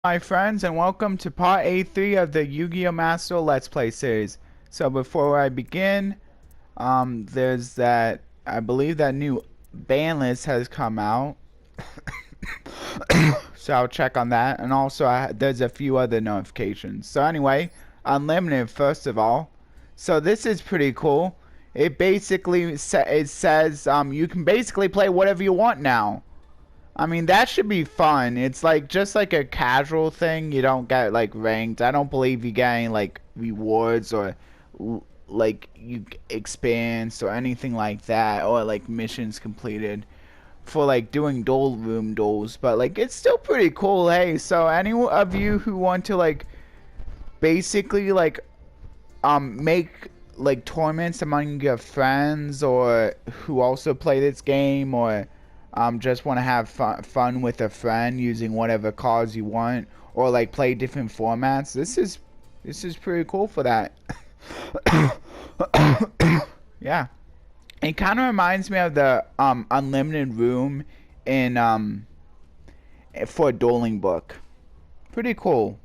My friends, and welcome to part A3 of the Yu-Gi-Oh! Master Let's Play series. So before I begin, there's that, I believe that new ban list has come out. So I'll check on that, and also there's a few other notifications. So anyway, Unlimited first of all. So this is pretty cool. It basically says you can basically play whatever you want now. I mean, that should be fun. It's like just like a casual thing. You don't get like ranked. I don't believe you get any like rewards or like you experience or anything like that, or like missions completed for like doing duel room duels. But like it's still pretty cool. Hey, so any of you who want to like basically like make like tournaments among your friends, or who also play this game, or just want to have fun with a friend using whatever cards you want, or like play different formats. This is pretty cool for that. Yeah, it kind of reminds me of the unlimited room in for a dueling book. Pretty cool.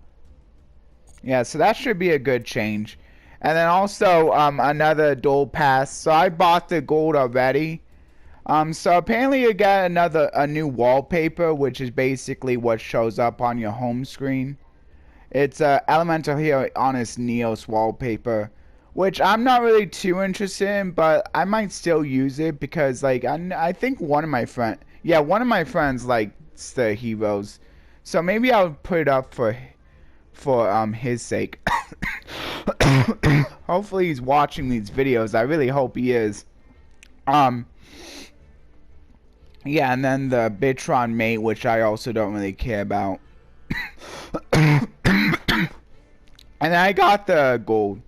Yeah, so that should be a good change. And then also another duel pass. So I bought the gold already. So apparently you get a new wallpaper, which is basically what shows up on your home screen. It's Elemental Hero Honest Neos wallpaper, which I'm not really too interested in, but I might still use it because like I think one of my friends likes the heroes, so maybe I'll put it up for his sake. Hopefully he's watching these videos. I really hope he is. Yeah, and then the Bitron mate, which I also don't really care about. And I got the gold.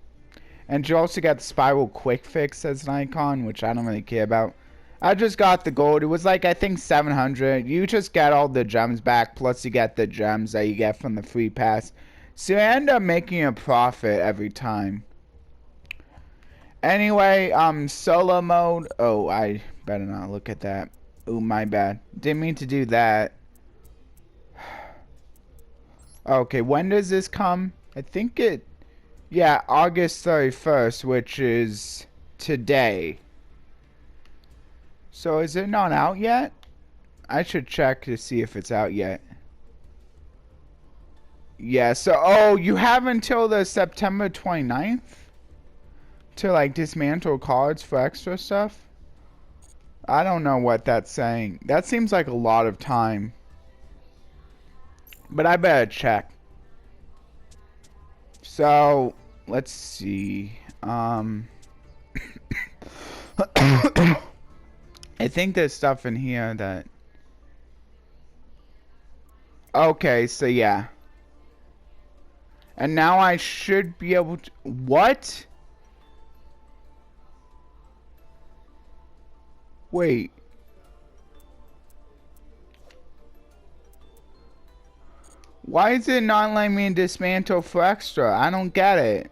And you also got the Spiral Quick Fix as an icon, which I don't really care about. I just got the gold. It was like, I think 700. You just get all the gems back, plus you get the gems that you get from the free pass. So you end up making a profit every time. Anyway, solo mode. Oh, I better not look at that. Oh, my bad. Didn't mean to do that. Okay, when does this come? I think yeah, August 31st, which is today. So is it not out yet? I should check to see if it's out yet. Yeah, so, oh, you have until the September 29th to like dismantle cards for extra stuff? I don't know what that's saying. That seems like a lot of time. But I better check. So, let's see. I think there's stuff in here that... Okay, so yeah. And now I should be able to... What? Wait. Why is it not letting me dismantle for extra? I don't get it.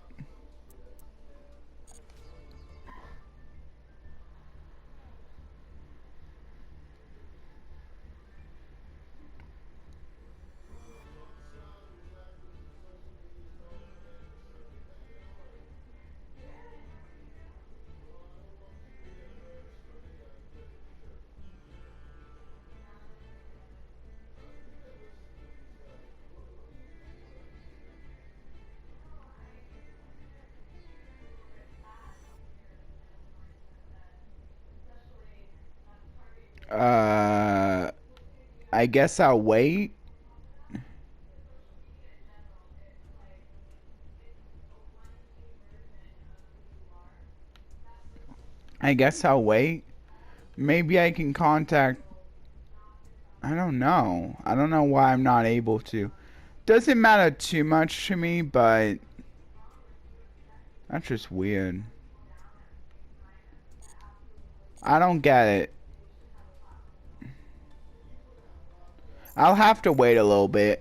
I guess I'll wait. I guess I'll wait. Maybe I can contact... I don't know. I don't know why I'm not able to. Doesn't matter too much to me, but... That's just weird. I don't get it. I'll have to wait a little bit.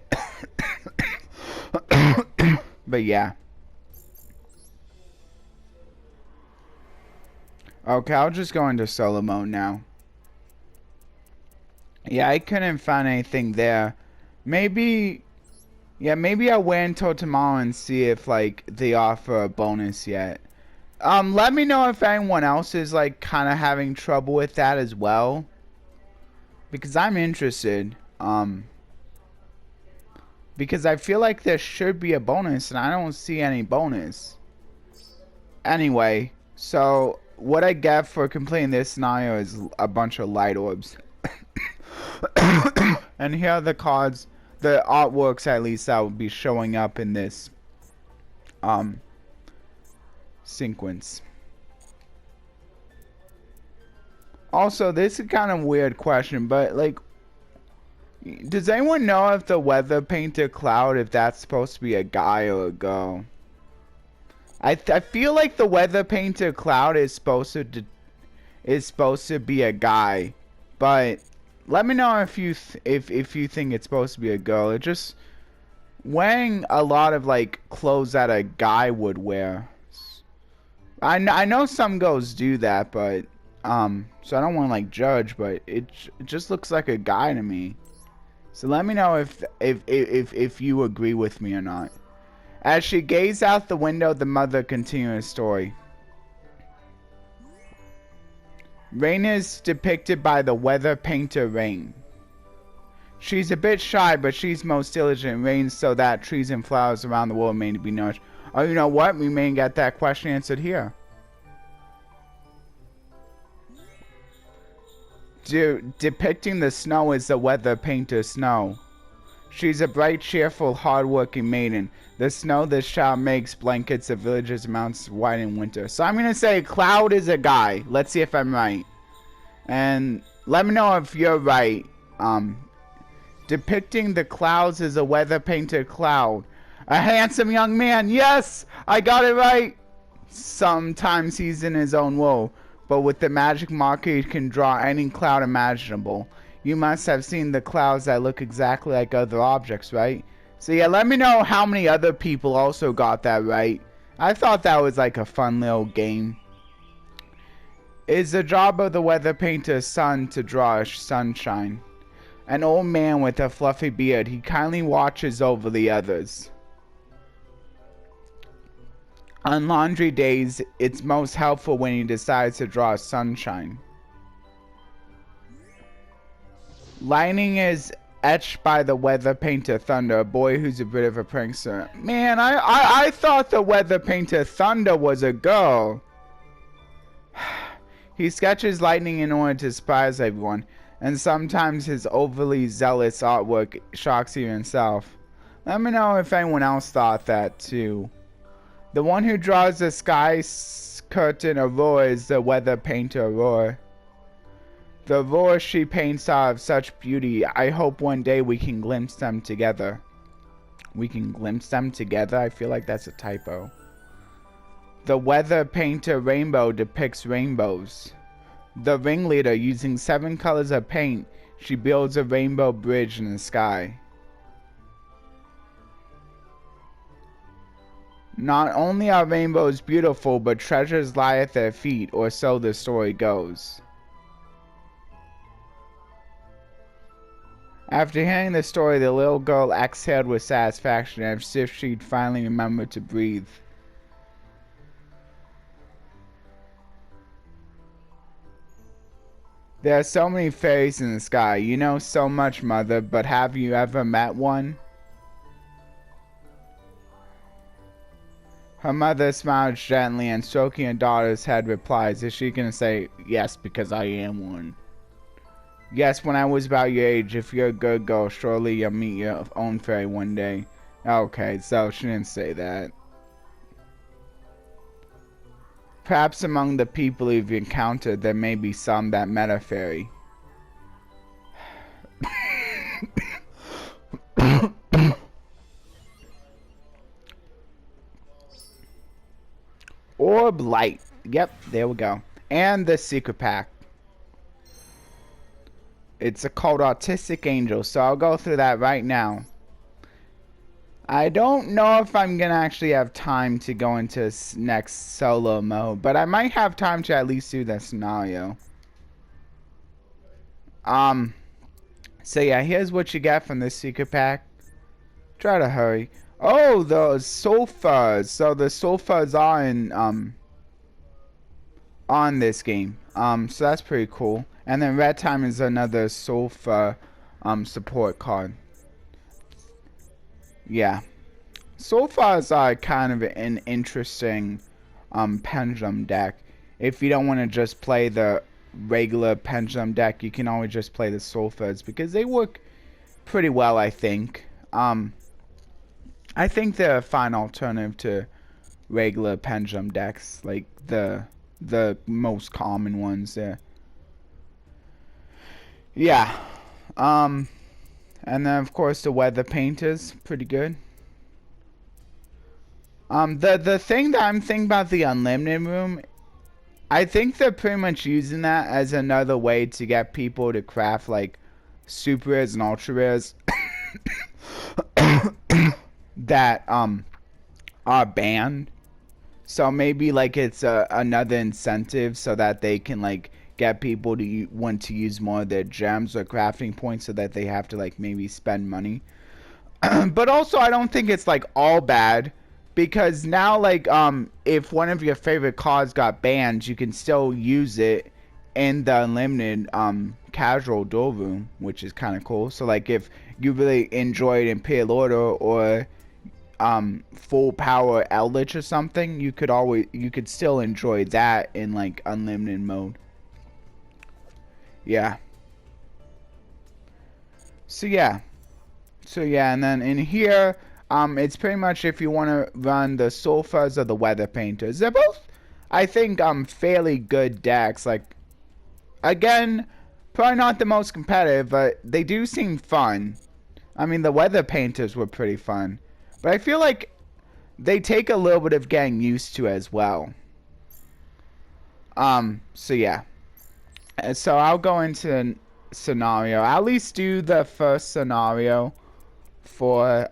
But yeah. Okay, I'll just go into solo mode now. Yeah, I couldn't find anything there. Maybe Yeah, maybe I'll wait until tomorrow and see if, like, they offer a bonus yet. Let me know if anyone else is, like, kind of having trouble with that as well. Because I'm interested. Because I feel like there should be a bonus, and I don't see any bonus. Anyway, so what I get for completing this scenario is a bunch of light orbs. And here are the cards, the artworks at least, that will be showing up in this sequence. Also, this is kind of a weird question, but like, does anyone know if the weather painted cloud, if that's supposed to be a guy or a girl? I feel like the weather painted cloud is supposed to be a guy, but let me know if you if you think it's supposed to be a girl. It just wearing a lot of like clothes that a guy would wear. I know some girls do that, but so I don't want to like judge, but it just looks like a guy to me. So let me know if you agree with me or not. As she gazed out the window, the mother continued her story. Rain is depicted by the weather painter Rain. She's a bit shy, but she's most diligent in rain so that trees and flowers around the world may be nourished. Oh, you know what? We may get that question answered here. Depicting the snow is the weather painter Snow. She's a bright, cheerful, hard-working maiden. The snow this child makes blankets the villages and mountains white in winter. So I'm gonna say Cloud is a guy. Let's see if I'm right. And let me know if you're right. Depicting the clouds as a weather painted Cloud. A handsome young man. Yes! I got it right! Sometimes he's in his own woe, but with the magic marker he can draw any cloud imaginable. You must have seen the clouds that look exactly like other objects, right? So yeah, let me know how many other people also got that right. I thought that was like a fun little game. It's the job of the weather painter's son to draw sunshine. An old man with a fluffy beard, he kindly watches over the others. On laundry days, it's most helpful when he decides to draw sunshine. Lightning is etched by the weather painter Thunder, a boy who's a bit of a prankster. Man, I thought the weather painter Thunder was a girl. He sketches lightning in order to surprise everyone, and sometimes his overly zealous artwork shocks even himself. Let me know if anyone else thought that too. The one who draws the sky curtain Aurora is the weather painter Aurora. The Aurora she paints are of such beauty, I hope one day we can glimpse them together. We can glimpse them together? I feel like that's a typo. The weather painter Rainbow depicts rainbows. The ringleader, using 7 colors of paint, she builds a rainbow bridge in the sky. Not only are rainbows beautiful, but treasures lie at their feet, or so the story goes. After hearing the story, the little girl exhaled with satisfaction, as if she'd finally remembered to breathe. There are so many fairies in the sky. You know so much, Mother, but have you ever met one? Her mother smiles gently and, stroking her daughter's head, replies, is she going to say, yes, because I am one? Yes, when I was about your age, if you're a good girl, surely you'll meet your own fairy one day. Okay, so she didn't say that. Perhaps among the people you've encountered, there may be some that met a fairy. Orb light. Yep, there we go. And the secret pack. It's called Autistic Angel, so I'll go through that right now. I don't know if I'm going to actually have time to go into next solo mode, but I might have time to at least do that scenario. So yeah, here's what you get from this secret pack. Try to hurry. Oh, the sofas. So the sofas are in on this game. So that's pretty cool. And then red time is another sofa support card. Yeah. Sofas are kind of an interesting pendulum deck. If you don't want to just play the regular pendulum deck, you can always just play the sofas because they work pretty well, I think. I think they're a fine alternative to regular pendulum decks, like the most common ones there. Yeah. And then of course the weather painters, pretty good. The thing that I'm thinking about the unlimited room, I think they're pretty much using that as another way to get people to craft like super rares and ultra rares that are banned. So maybe like it's another incentive so that they can like get people to want to use more of their gems or crafting points so that they have to like maybe spend money. But also I don't think it's like all bad, because now like if one of your favorite cards got banned, you can still use it in the unlimited casual duel room, which is kind of cool. So like if you really enjoyed Imperial Order or full power Eldritch or something, you could still enjoy that in like unlimited mode. Yeah. So yeah, and then in here it's pretty much if you want to run the sofas or the weather painters. They're both, I think, fairly good decks. Like, again, probably not the most competitive, but they do seem fun. I mean, the weather painters were pretty fun, but I feel like they take a little bit of getting used to as well. So yeah. So I'll go into scenario. I'll at least do the first scenario for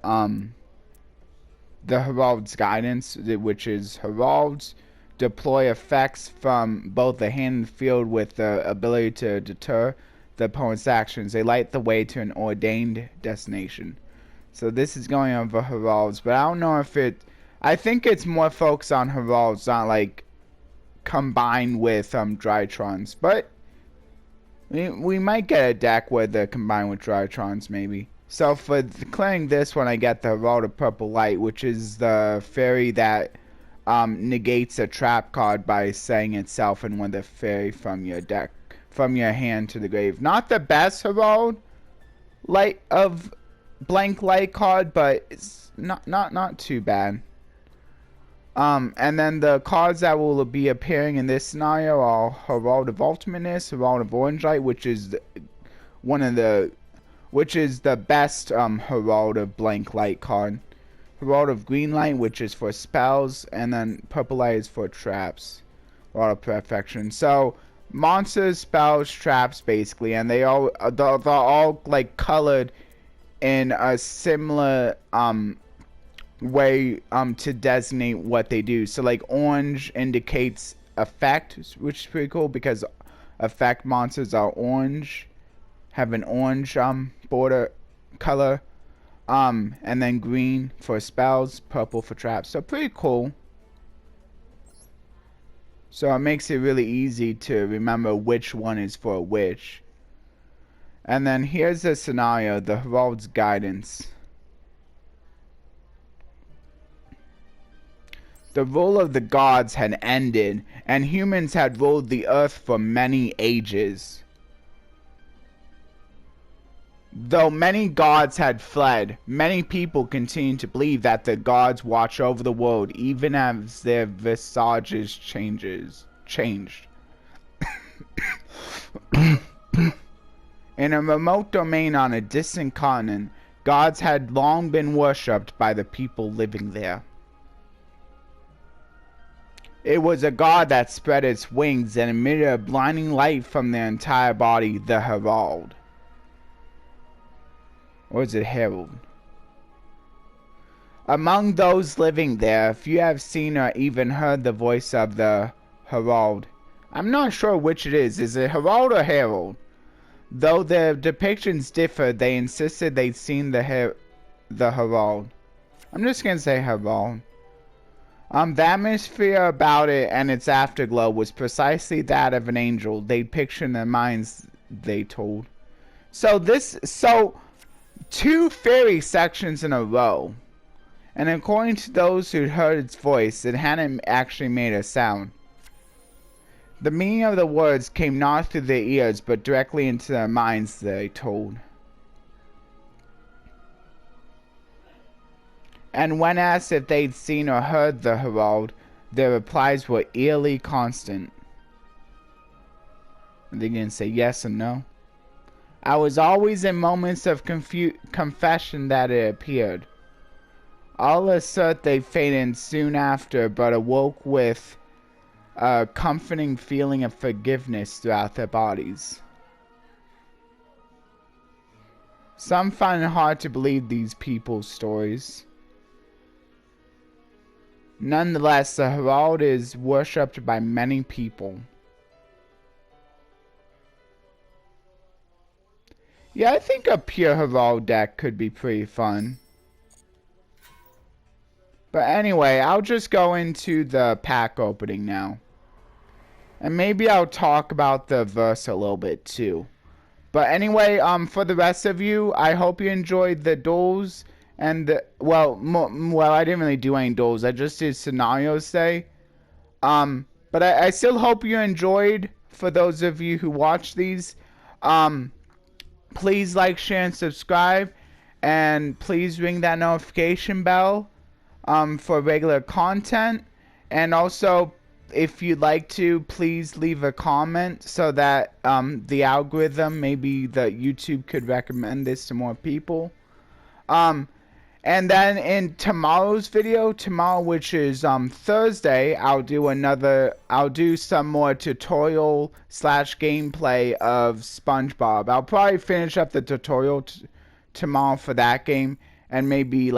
the Herald's guidance, which is Heralds deploy effects from both the hand and field with the ability to deter the opponent's actions. They light the way to an ordained destination. So this is going over Heralds, but I don't know if I think it's more focused on Heralds, not like combined with Drytrons. But we might get a deck where they're combined with Drytrons, maybe. So for declaring this one, I get the Herald of Purple Light, which is the fairy that negates a trap card by saying itself and one the fairy from your deck, from your hand to the grave. Not the best Herald Light of blank light card, but it's not too bad. And then the cards that will be appearing in this scenario are Herald of Ultimateness, Herald of Orange Light, which is the best Herald of blank light card. Herald of Green Light, which is for spells, and then Purple Light is for traps. Herald of Perfection. So monsters, spells, traps, basically, and they're all like colored in a similar way to designate what they do. So like orange indicates effect, which is pretty cool because effect monsters are orange, have an orange border color, and then green for spells, purple for traps. So pretty cool. So it makes it really easy to remember which one is for which. And then here's the scenario, the Herald's guidance. The rule of the gods had ended, and humans had ruled the earth for many ages. Though many gods had fled, many people continued to believe that the gods watch over the world even as their visages changed. In a remote domain on a distant continent, gods had long been worshipped by the people living there. It was a god that spread its wings and emitted a blinding light from their entire body, the Herald. Or is it Herald? Among those living there, few have seen or even heard the voice of the Herald. I'm not sure which it is. Is it Herald or Herald? Though their depictions differ, they insisted they'd seen the the Herald. I'm just gonna say Herald. The atmosphere about it and its afterglow was precisely that of an angel they'd picture in their minds, they told. So 2 fairy sections in a row. And according to those who'd heard its voice, it hadn't actually made a sound. The meaning of the words came not through their ears, but directly into their minds, they told. And when asked if they'd seen or heard the Herald, their replies were eerily constant. They didn't say yes or no. I was always in moments of confession that it appeared. All assert they faded soon after, but awoke with a comforting feeling of forgiveness throughout their bodies. Some find it hard to believe these people's stories. Nonetheless, the Herald is worshipped by many people. Yeah, I think a pure Herald deck could be pretty fun. But anyway, I'll just go into the pack opening now. And maybe I'll talk about the verse a little bit too. But anyway, for the rest of you, I hope you enjoyed the duels. And, well, I didn't really do any duels. I just did scenarios today. But I still hope you enjoyed, for those of you who watch these. Please like, share, and subscribe. And please ring that notification bell for regular content. And also, if you'd like to, please leave a comment so that the algorithm, maybe the YouTube could recommend this to more people. And then in tomorrow's video, which is Thursday, I'll do some more tutorial / gameplay of SpongeBob. I'll probably finish up the tutorial tomorrow for that game, and maybe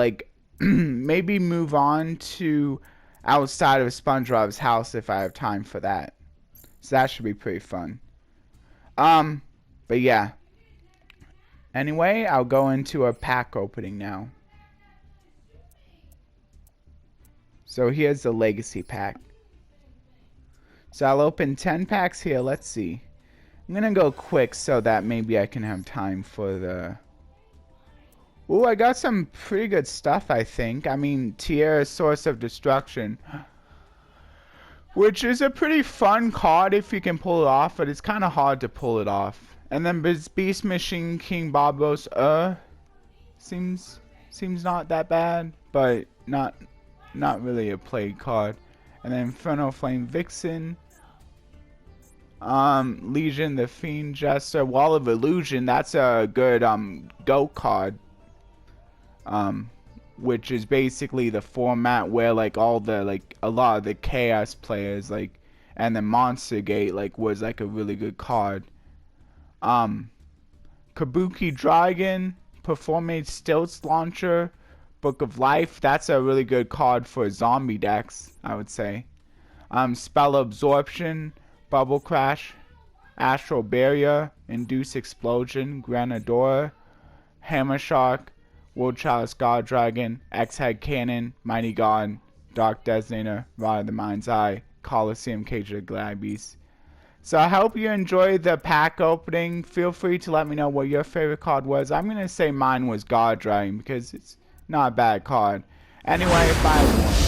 maybe move on to outside of SpongeBob's house if I have time for that. So that should be pretty fun. But yeah. Anyway, I'll go into a pack opening now. So here's the legacy pack. So I'll open 10 packs here. Let's see. I'm gonna go quick so that maybe I can have time for the... Ooh, I got some pretty good stuff, I think. I mean, Tierra, Source of Destruction. Which is a pretty fun card if you can pull it off, but it's kind of hard to pull it off. And then Beast Machine King Bobos, seems not that bad, but not really a play card. And then Inferno Flame Vixen, Legion the Fiend Jester, Wall of Illusion. That's a good go card. Which is basically the format where all the a lot of the chaos players and the Monster Gate was a really good card. Kabuki Dragon, Performate Stilts Launcher, Book of Life. That's a really good card for zombie decks, I would say. Spell Absorption, Bubble Crash, Astral Barrier, Induce Explosion, Granadora, Hammer Shark, World Chalice God Dragon, X-Head Cannon, Mighty God, Dark Designator, Rod of the Mind's Eye, Coliseum Cage of the Glad Beast. So I hope you enjoyed the pack opening. Feel free to let me know what your favorite card was. I'm going to say mine was God Dragon because it's not a bad card. Anyway, bye everyone.